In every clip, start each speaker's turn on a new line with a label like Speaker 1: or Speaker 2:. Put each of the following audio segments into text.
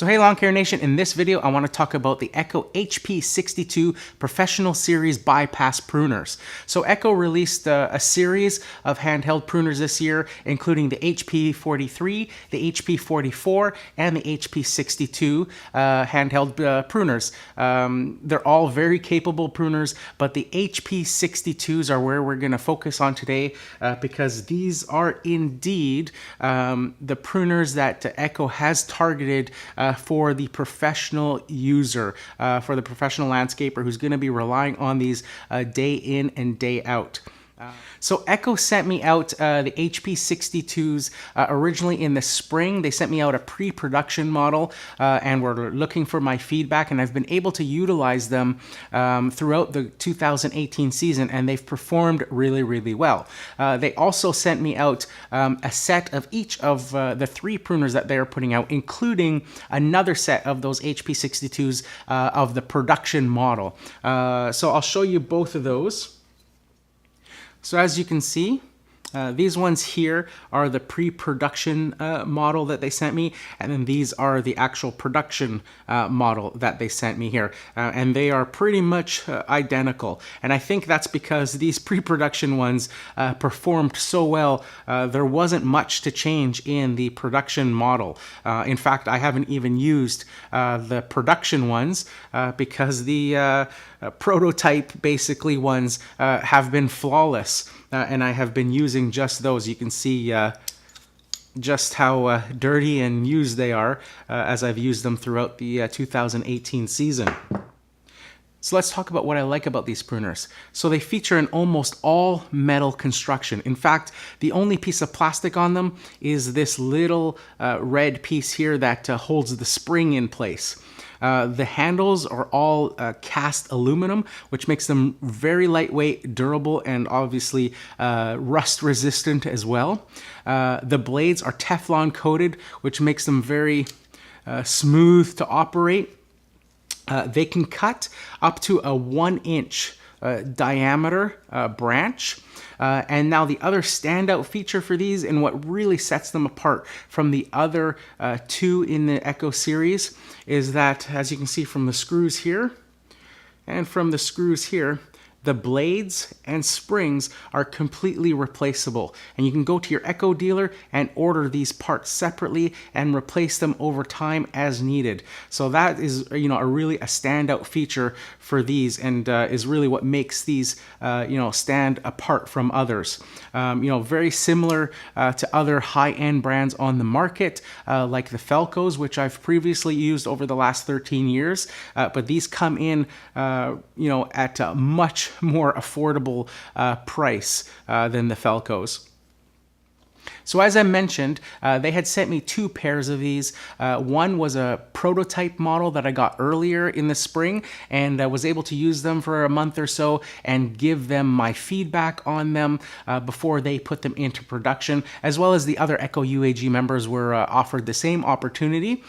Speaker 1: So hey Lawn Care Nation, in this video I want to talk about the Echo HP-62 Professional Series Bypass Pruners. So Echo released a series of handheld pruners this year, including the HP-43, the HP-44, and the HP-62 handheld pruners. They're all very capable pruners, but the HP-62s are where we're going to focus on today because these are indeed the pruners that Echo has targeted for the professional user, for the professional landscaper who's going to be relying on these day in and day out. So Echo sent me out the HP-62s originally in the spring. They sent me out a pre-production model and were looking for my feedback, and I've been able to utilize them throughout the 2018 season, and they've performed really, really well. They also sent me out a set of each of the 3 pruners that they're putting out, including another set of those HP-62s of the production model. So I'll show you both of those. So as you can see, these ones here are the pre-production model that they sent me, and then these are the actual production model that they sent me here. And they are pretty much identical. And I think that's because these pre-production ones performed so well, there wasn't much to change in the production model. In fact, I haven't even used the production ones because the prototype basically ones have been flawless, and I have been using just those. You can see just how dirty and used they are as I've used them throughout the 2018 season. So let's talk about what I like about these pruners. So they feature an almost all metal construction. In fact, the only piece of plastic on them is this little red piece here that holds the spring in place. The handles are all cast aluminum, which makes them very lightweight, durable, and obviously rust resistant as well. The blades are Teflon coated, which makes them very smooth to operate. They can cut up to a 1-inch diameter branch. And now the other standout feature for these, and what really sets them apart from the other 2 in the Echo series, is that, as you can see from the screws here and from the screws here, the blades and springs are completely replaceable, and you can go to your Echo dealer and order these parts separately and replace them over time as needed. So that is, a standout feature for these, and is really what makes these, stand apart from others. Very similar to other high-end brands on the market, like the Felcos, which I've previously used over the last 13 years, but these come in, at a much more affordable price than the Felcos. So as I mentioned, they had sent me 2 pairs of these. One was a prototype model that I got earlier in the spring, and I was able to use them for a month or so and give them my feedback on them before they put them into production, as well as the other Echo UAG members were offered the same opportunity.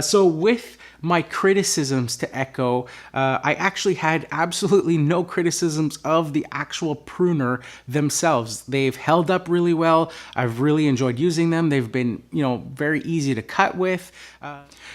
Speaker 1: So with my criticisms to Echo, I actually had absolutely no criticisms of the actual pruner themselves. They've held up really well. I've really enjoyed using them. They've been, very easy to cut with.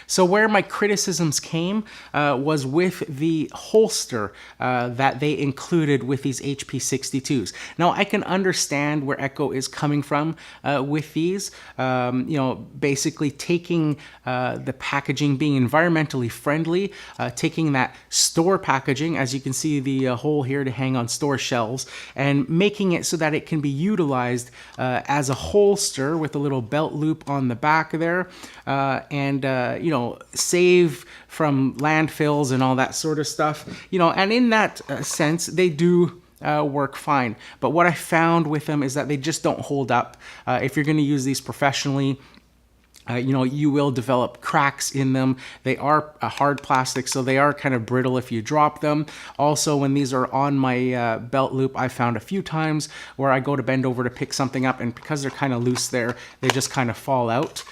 Speaker 1: So where my criticisms came was with the holster that they included with these HP-62s. Now I can understand where Echo is coming from with these, basically taking the packaging, being environmentally friendly, taking that store packaging, as you can see the hole here to hang on store shelves, and making it so that it can be utilized as a holster with a little belt loop on the back there, and save from landfills and all that sort of stuff. And in that sense, they do work fine. But what I found with them is that they just don't hold up. If you're going to use these professionally, you will develop cracks in them. They are a hard plastic, so they are kind of brittle if you drop them. Also, when these are on my belt loop, I found a few times where I go to bend over to pick something up, and because they're kind of loose there, they just kind of fall out,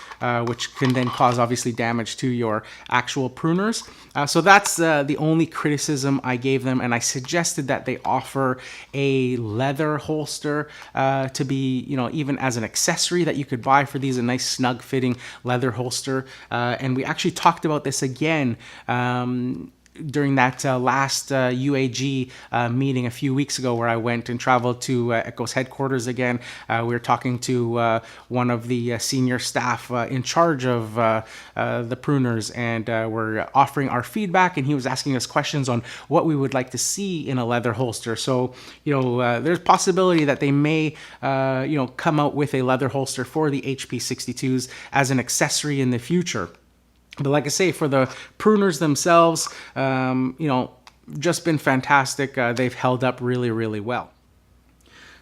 Speaker 1: which can then cause obviously damage to your actual pruners. So that's the only criticism I gave them, and I suggested that they offer a leather holster to be, even as an accessory that you could buy for these, a nice snug fitting leather holster. And we actually talked about this again during that last UAG meeting a few weeks ago, where I went and traveled to Echo's headquarters again. We were talking to one of the senior staff in charge of the pruners, and we're offering our feedback, and he was asking us questions on what we would like to see in a leather holster. So, there's possibility that they may, come out with a leather holster for the HP-62s as an accessory in the future. But like I say, for the pruners themselves, just been fantastic. They've held up really, really well.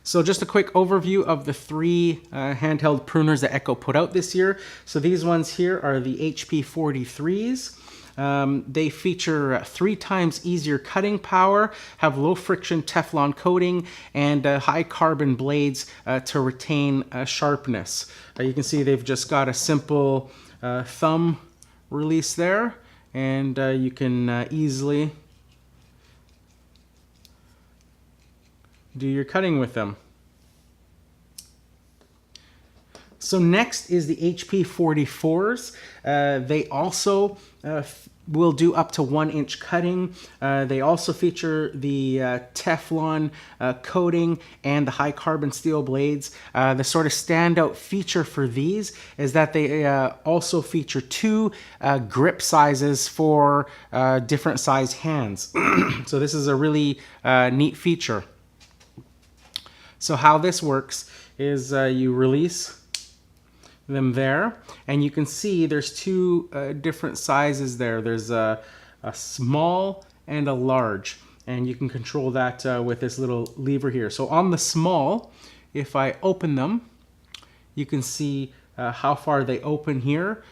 Speaker 1: So just a quick overview of the three handheld pruners that Echo put out this year. So these ones here are the HP-43s. They feature 3 times easier cutting power, have low friction Teflon coating, and high carbon blades to retain sharpness. You can see they've just got a simple thumb release there, and you can easily do your cutting with them. So next is the HP-44s. They also will do up to 1-inch cutting. They also feature the Teflon coating and the high carbon steel blades. The sort of standout feature for these is that they also feature 2 grip sizes for different size hands. So this is a really neat feature. So how this works is you release them there, and you can see there's 2 different sizes there. There's a small and a large, and you can control that with this little lever here. So on the small, if I open them, you can see how far they open here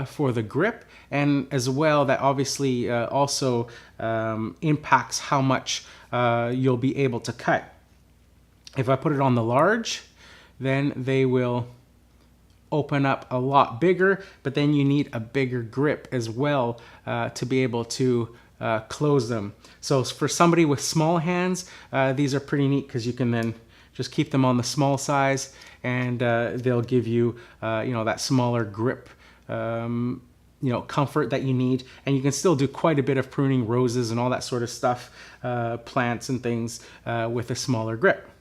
Speaker 1: for the grip, and as well that obviously also impacts how much you'll be able to cut. If I put it on the large, then they will open up a lot bigger, but then you need a bigger grip as well to be able to close them. So for somebody with small hands, these are pretty neat, because you can then just keep them on the small size, and they'll give you that smaller grip comfort that you need, and you can still do quite a bit of pruning, roses and all that sort of stuff, plants and things, with a smaller grip.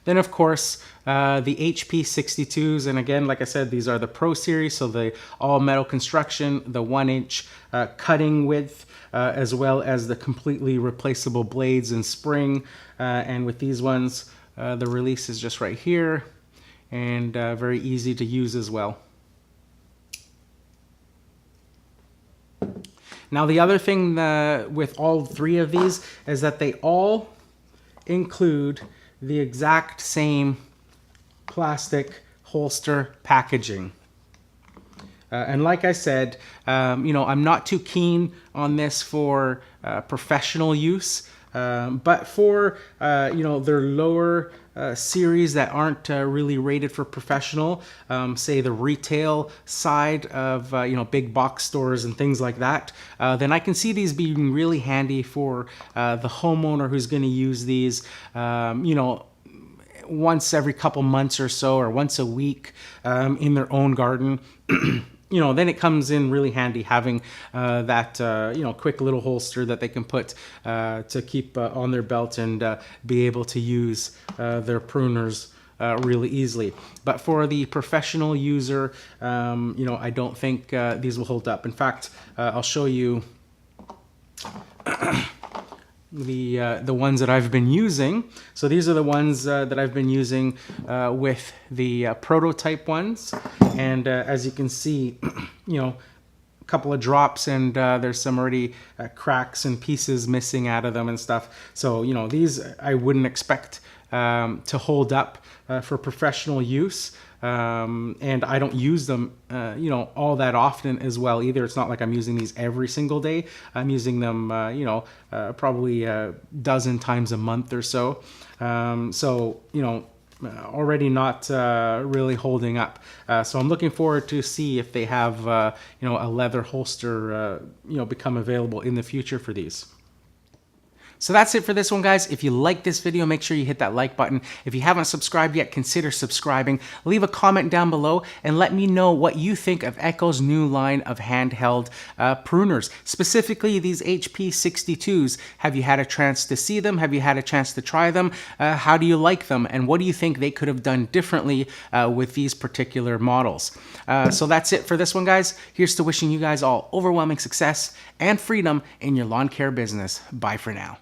Speaker 1: Then, of course, the HP-62s, and again, like I said, these are the Pro Series, so the all-metal construction, the 1-inch cutting width, as well as the completely replaceable blades and spring. And with these ones, the release is just right here, and very easy to use as well. Now, the other thing with all 3 of these is that they all include the exact same plastic holster packaging. And like I said, I'm not too keen on this for professional use, but for their lower series that aren't really rated for professional, say the retail side of big box stores and things like that, then I can see these being really handy for the homeowner who's going to use these once every couple months or so, or once a week in their own garden. Then it comes in really handy having that quick little holster that they can put to keep on their belt and be able to use their pruners really easily. But for the professional user, I don't think these will hold up. In fact, I'll show you the ones that I've been using. So these are the ones that I've been using with the prototype ones, and as you can see, a couple of drops, and there's some already cracks and pieces missing out of them and stuff. So these I wouldn't expect to hold up for professional use. And I don't use them, all that often as well either. It's not like I'm using these every single day. I'm using them, probably a dozen times a month or so. Already not really holding up. So I'm looking forward to see if they have, a leather holster, become available in the future for these. So that's it for this one, guys. If you like this video, make sure you hit that like button. If you haven't subscribed yet, consider subscribing. Leave a comment down below and let me know what you think of Echo's new line of handheld pruners, specifically these HP-62s. Have you had a chance to see them? Have you had a chance to try them? How do you like them? And what do you think they could have done differently with these particular models? So that's it for this one, guys. Here's to wishing you guys all overwhelming success and freedom in your lawn care business. Bye for now.